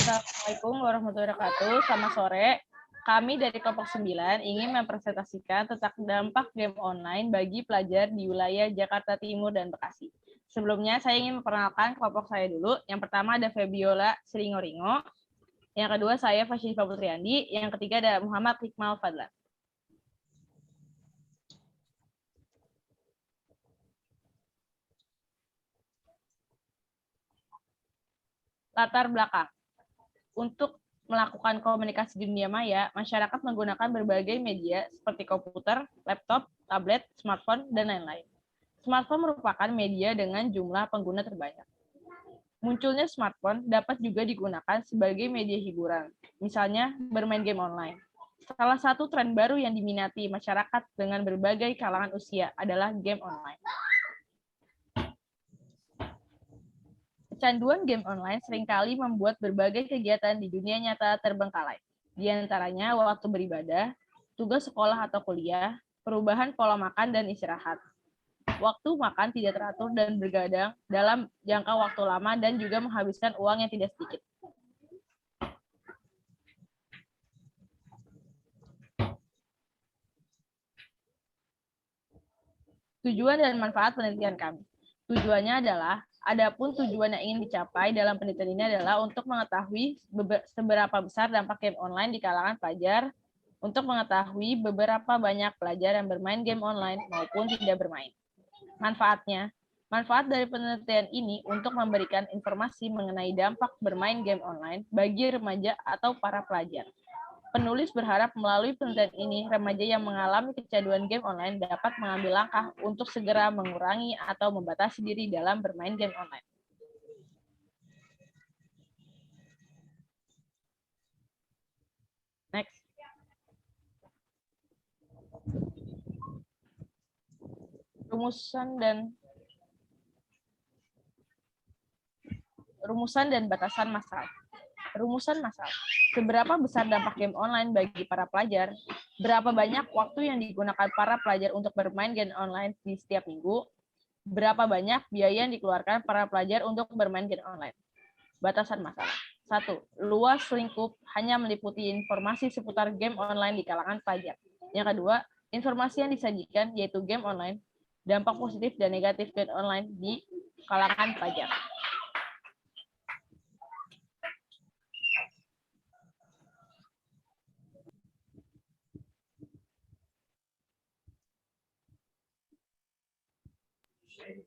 Assalamualaikum warahmatullahi wabarakatuh. Selamat sore. Kami dari kelompok 9 ingin mempresentasikan tentang dampak game online bagi pelajar di wilayah Jakarta Timur dan Bekasi. Sebelumnya, saya ingin memperkenalkan kelompok saya dulu. Yang pertama ada Febiola Sringoringo. Yang kedua, saya Fasyifa Putriandi. Yang ketiga ada Muhammad Hikmal Fadlan. Latar belakang. Untuk melakukan komunikasi di dunia maya, masyarakat menggunakan berbagai media seperti komputer, laptop, tablet, smartphone, dan lain-lain. Smartphone merupakan media dengan jumlah pengguna terbanyak. Munculnya smartphone dapat juga digunakan sebagai media hiburan, misalnya bermain game online. Salah satu tren baru yang diminati masyarakat dengan berbagai kalangan usia adalah game online. Kecanduan game online seringkali membuat berbagai kegiatan di dunia nyata terbengkalai. Di antaranya waktu beribadah, tugas sekolah atau kuliah, perubahan pola makan dan istirahat. Waktu makan tidak teratur dan bergadang dalam jangka waktu lama dan juga menghabiskan uang yang tidak sedikit. Tujuan dan manfaat penelitian kami. Tujuannya adalah, adapun tujuan yang ingin dicapai dalam penelitian ini adalah untuk mengetahui seberapa besar dampak game online di kalangan pelajar, untuk mengetahui beberapa banyak pelajar yang bermain game online maupun tidak bermain. Manfaatnya, manfaat dari penelitian ini untuk memberikan informasi mengenai dampak bermain game online bagi remaja atau para pelajar. Penulis berharap melalui penelitian ini, remaja yang mengalami kecanduan game online dapat mengambil langkah untuk segera mengurangi atau membatasi diri dalam bermain game online. Next. Rumusan dan batasan masalah. Rumusan masalah. Seberapa besar dampak game online bagi para pelajar? Berapa banyak waktu yang digunakan para pelajar untuk bermain game online di setiap minggu? Berapa banyak biaya yang dikeluarkan para pelajar untuk bermain game online? Batasan masalah. 1. Luas lingkup hanya meliputi informasi seputar game online di kalangan pelajar. Yang kedua, informasi yang disajikan yaitu game online, dampak positif dan negatif game online di kalangan pelajar.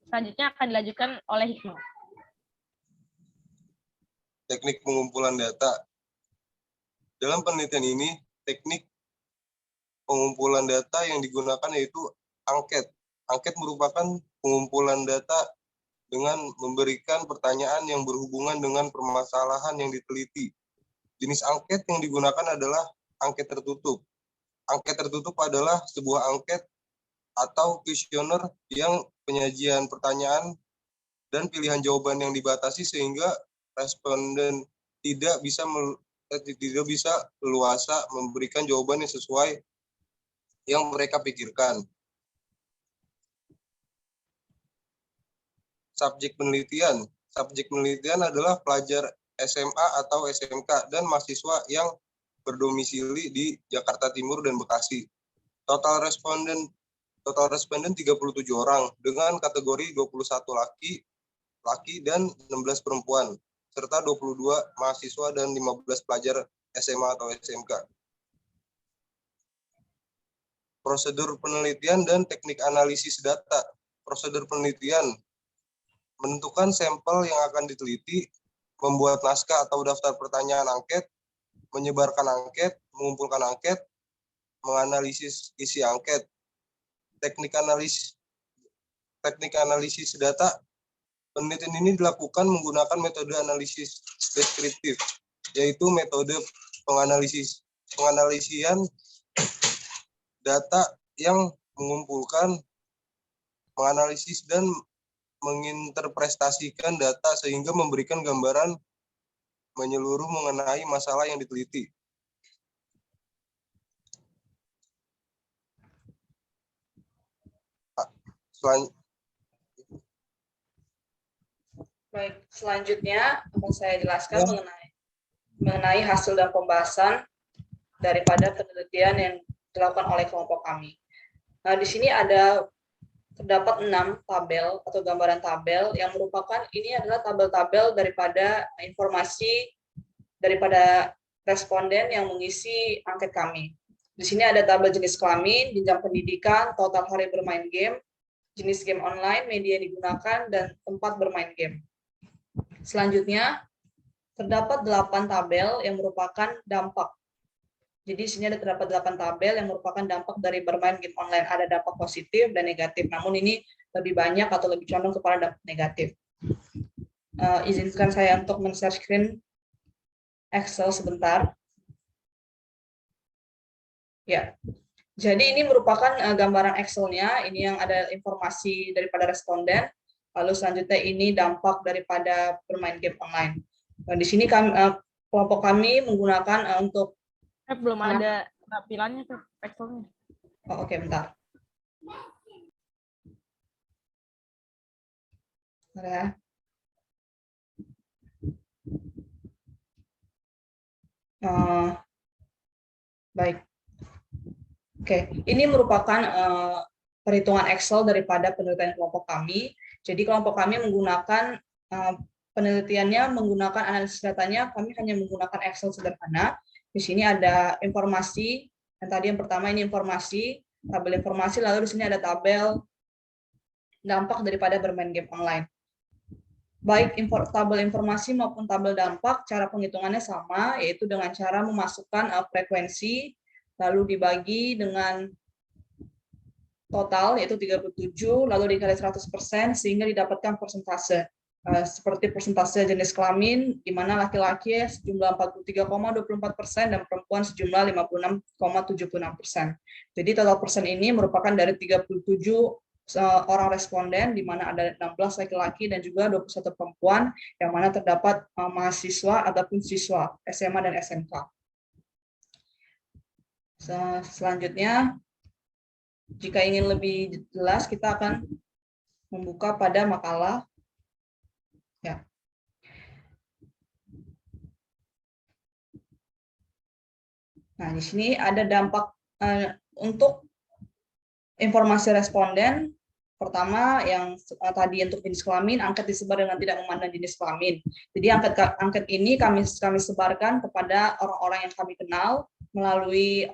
Selanjutnya akan dilanjutkan oleh Hikmal. Teknik pengumpulan data. Dalam penelitian ini, teknik pengumpulan data yang digunakan yaitu angket. Angket merupakan pengumpulan data dengan memberikan pertanyaan yang berhubungan dengan permasalahan yang diteliti. Jenis angket yang digunakan adalah angket tertutup. Angket tertutup adalah sebuah angket atau kuesioner yang penyajian pertanyaan dan pilihan jawaban yang dibatasi sehingga responden tidak bisa leluasa memberikan jawaban yang sesuai yang mereka pikirkan. Subjek penelitian. Subjek penelitian adalah pelajar SMA atau SMK dan mahasiswa yang berdomisili di Jakarta Timur dan Bekasi. Total responden 37 orang dengan kategori 21 laki dan 16 perempuan, serta 22 mahasiswa dan 15 pelajar SMA atau SMK. Prosedur penelitian dan teknik analisis data. Prosedur penelitian: menentukan sampel yang akan diteliti, membuat naskah atau daftar pertanyaan angket, menyebarkan angket, mengumpulkan angket, menganalisis isi angket. Teknik analisis data. Penelitian ini dilakukan menggunakan metode analisis deskriptif, yaitu metode penganalisian data yang mengumpulkan, menganalisis, dan menginterpretasikan data sehingga memberikan gambaran menyeluruh mengenai masalah yang diteliti. Baik, selanjutnya akan saya jelaskan mengenai mengenai hasil dan pembahasan daripada penelitian yang dilakukan oleh kelompok kami. Nah, di sini terdapat 6 tabel atau gambaran tabel yang merupakan ini adalah tabel-tabel daripada informasi daripada responden yang mengisi angket kami. Di sini ada tabel jenis kelamin, jenjang pendidikan, total hari bermain game, jenis game online, media yang digunakan, dan tempat bermain game. Selanjutnya, terdapat 8 tabel yang merupakan dampak. Jadi di sini terdapat 8 tabel yang merupakan dampak dari bermain game online. Ada dampak positif dan negatif, namun ini lebih banyak atau lebih condong kepada dampak negatif. Izinkan saya untuk men-share screen Excel sebentar. Ya, jadi ini merupakan gambaran Excel-nya. Ini yang ada informasi daripada responden. Lalu selanjutnya ini dampak daripada bermain game online. Di sini kelompok kami menggunakan untuk belum ada tampilannya tuh Excel-nya. Oh, oke, bentar. Ya. Baik. Oke, ini merupakan perhitungan Excel daripada penelitian kelompok kami. Jadi kelompok kami menggunakan penelitiannya menggunakan analisis datanya, kami hanya menggunakan Excel sederhana. Di sini ada informasi, yang tadi yang pertama ini informasi, tabel informasi, lalu di sini ada tabel dampak daripada bermain game online. Baik tabel informasi maupun tabel dampak, cara penghitungannya sama, yaitu dengan cara memasukkan frekuensi, lalu dibagi dengan total, yaitu 37, lalu dikali 100%, sehingga didapatkan persentase. Seperti persentase jenis kelamin, di mana laki-laki sejumlah 43,24% dan perempuan sejumlah 56,76%. Jadi total persen ini merupakan dari 37 orang responden, di mana ada 16 laki-laki dan juga 21 perempuan, yang mana terdapat mahasiswa ataupun siswa SMA dan SMK. Selanjutnya, jika ingin lebih jelas, kita akan membuka pada makalah. Ya. Nah, di sini ada dampak untuk informasi responden. Pertama, yang tadi untuk jenis kelamin, angket disebar dengan tidak memandang jenis kelamin. Jadi angket ini kami sebarkan kepada orang-orang yang kami kenal melalui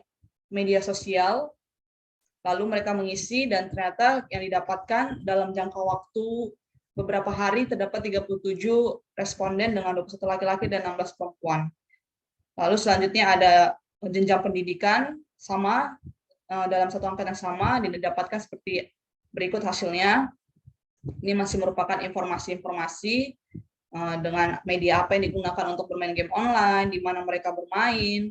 media sosial. Lalu mereka mengisi dan ternyata yang didapatkan dalam jangka waktu beberapa hari terdapat 37 responden dengan 21 laki-laki dan 16 perempuan. Lalu selanjutnya ada jenjang pendidikan sama, dalam satu angka yang sama didapatkan seperti berikut hasilnya. Ini masih merupakan informasi-informasi dengan media apa yang digunakan untuk bermain game online, di mana mereka bermain,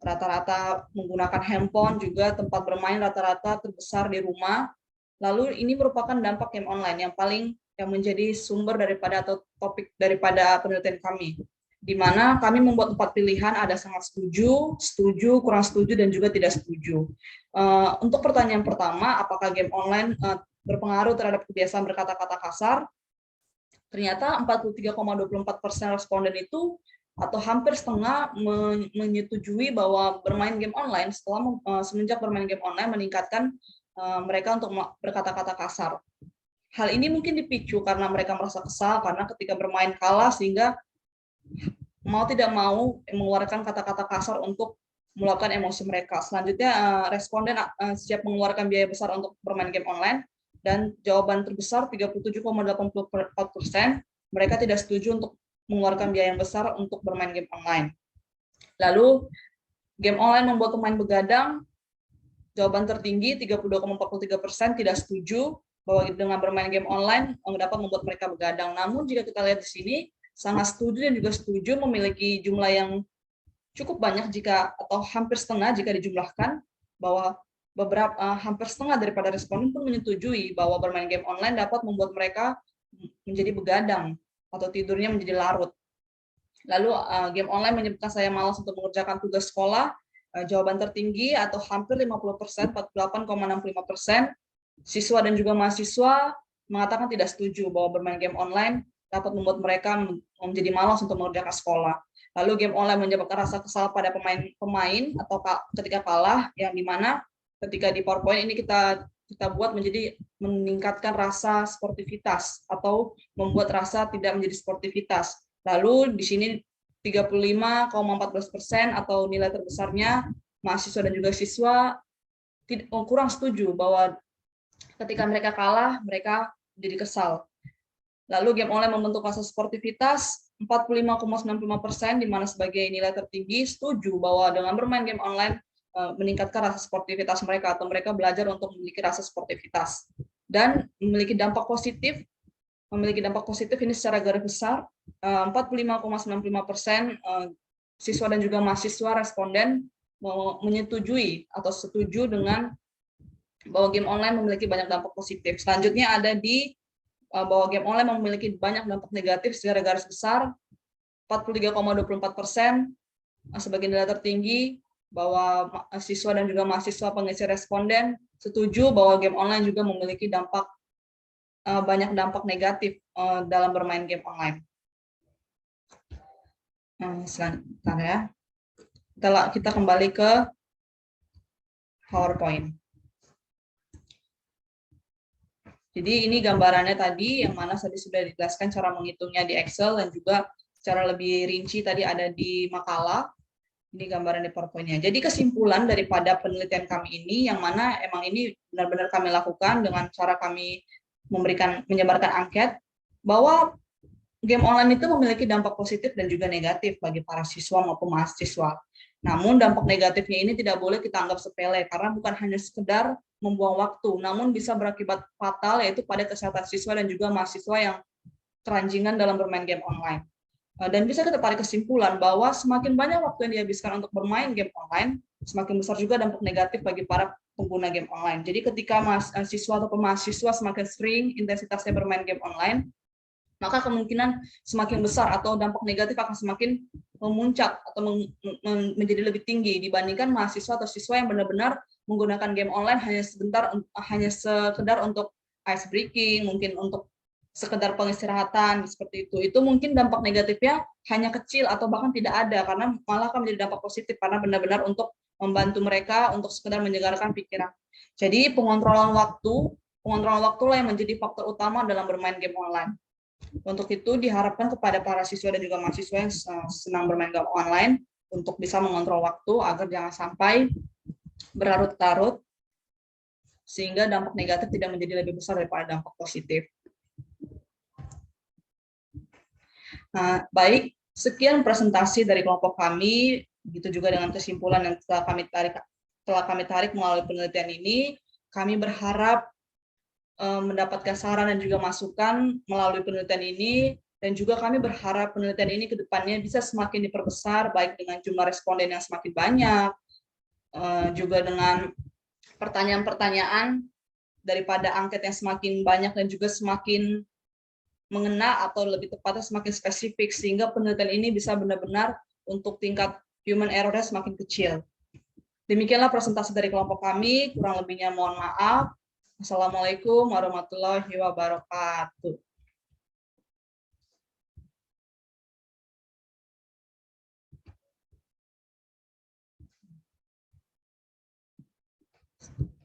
rata-rata menggunakan handphone, juga tempat bermain rata-rata terbesar di rumah. Lalu ini merupakan dampak game online yang menjadi sumber daripada atau topik daripada penelitian kami, di mana kami membuat 4 pilihan, ada sangat setuju, setuju, kurang setuju, dan juga tidak setuju. Untuk pertanyaan pertama, apakah game online berpengaruh terhadap kebiasaan berkata-kata kasar? Ternyata 43,24% responden itu atau hampir setengah menyetujui bahwa bermain game online semenjak bermain game online meningkatkan mereka untuk berkata-kata kasar. Hal ini mungkin dipicu karena mereka merasa kesal karena ketika bermain kalah, sehingga mau tidak mau mengeluarkan kata-kata kasar untuk meluapkan emosi mereka. Selanjutnya, responden siap mengeluarkan biaya besar untuk bermain game online, dan jawaban terbesar 37,84%, mereka tidak setuju untuk mengeluarkan biaya yang besar untuk bermain game online. Lalu, game online membuat pemain begadang, jawaban tertinggi 32,43% tidak setuju bahwa dengan bermain game online dapat membuat mereka begadang. Namun jika kita lihat di sini, sangat setuju dan juga setuju memiliki jumlah yang cukup banyak atau hampir setengah jika dijumlahkan, bahwa hampir setengah daripada responden pun menyetujui bahwa bermain game online dapat membuat mereka menjadi begadang atau tidurnya menjadi larut. Lalu game online menyebabkan saya malas untuk mengerjakan tugas sekolah. Jawaban tertinggi atau hampir 50%, 48,65%, siswa dan juga mahasiswa mengatakan tidak setuju bahwa bermain game online dapat membuat mereka menjadi malas untuk mengerjakan sekolah. Lalu game online menyebabkan rasa kesal pada pemain atau ketika kalah, yang dimana ketika di PowerPoint ini kita buat menjadi meningkatkan rasa sportivitas atau membuat rasa tidak menjadi sportivitas. Lalu di sini 35,14% atau nilai terbesarnya mahasiswa dan juga siswa kurang setuju bahwa ketika mereka kalah, mereka jadi kesal. Lalu game online membentuk rasa sportivitas 45,95%, di mana sebagai nilai tertinggi setuju bahwa dengan bermain game online meningkatkan rasa sportivitas mereka atau mereka belajar untuk memiliki rasa sportivitas dan memiliki dampak positif. Ini secara garis besar 45,95% siswa dan juga mahasiswa responden menyetujui atau setuju dengan bahwa game online memiliki banyak dampak positif. Selanjutnya ada di bahwa game online memiliki banyak dampak negatif secara garis besar 43,24% sebagai nilai tertinggi, bahwa siswa dan juga mahasiswa pengisi responden setuju bahwa game online juga memiliki banyak dampak negatif dalam bermain game online. Selanjutnya ya, kita kembali ke PowerPoint. Jadi ini gambarannya tadi, yang mana tadi sudah dijelaskan cara menghitungnya di Excel dan juga secara lebih rinci tadi ada di makalah. Ini gambaran di PowerPoint-nya. Jadi kesimpulan daripada penelitian kami ini, yang mana emang ini benar-benar kami lakukan dengan cara kami menyebarkan angket, bahwa game online itu memiliki dampak positif dan juga negatif bagi para siswa maupun mahasiswa. Namun dampak negatifnya ini tidak boleh kita anggap sepele, karena bukan hanya sekedar membuang waktu, namun bisa berakibat fatal, yaitu pada kesehatan siswa dan juga mahasiswa yang keranjingan dalam bermain game online. Dan bisa kita tarik kesimpulan bahwa semakin banyak waktu yang dihabiskan untuk bermain game online, semakin besar juga dampak negatif bagi para pengguna game online. Jadi ketika siswa atau mahasiswa semakin sering intensitasnya bermain game online, maka kemungkinan semakin besar atau dampak negatif akan semakin memuncak atau menjadi lebih tinggi dibandingkan mahasiswa atau siswa yang benar-benar menggunakan game online hanya sekedar untuk ice breaking, mungkin untuk sekedar pengistirahatan seperti itu. Itu mungkin dampak negatifnya hanya kecil atau bahkan tidak ada, karena malah akan menjadi dampak positif karena benar-benar untuk membantu mereka untuk sekedar menyegarkan pikiran. Jadi pengontrolan waktu lah yang menjadi faktor utama dalam bermain game online. Untuk itu diharapkan kepada para siswa dan juga mahasiswa yang senang bermain game online untuk bisa mengontrol waktu agar jangan sampai berlarut-larut sehingga dampak negatif tidak menjadi lebih besar daripada dampak positif. Nah, baik, sekian presentasi dari kelompok kami, begitu juga dengan kesimpulan yang telah kami tarik melalui penelitian ini. Kami berharap mendapatkan saran dan juga masukan melalui penelitian ini, dan juga kami berharap penelitian ini ke depannya bisa semakin diperbesar, baik dengan jumlah responden yang semakin banyak, juga dengan pertanyaan-pertanyaan daripada angket yang semakin banyak dan juga semakin mengena atau lebih tepatnya semakin spesifik, sehingga penelitian ini bisa benar-benar untuk tingkat human error-nya semakin kecil. Demikianlah presentasi dari kelompok kami, kurang lebihnya mohon maaf. Assalamualaikum warahmatullahi wabarakatuh.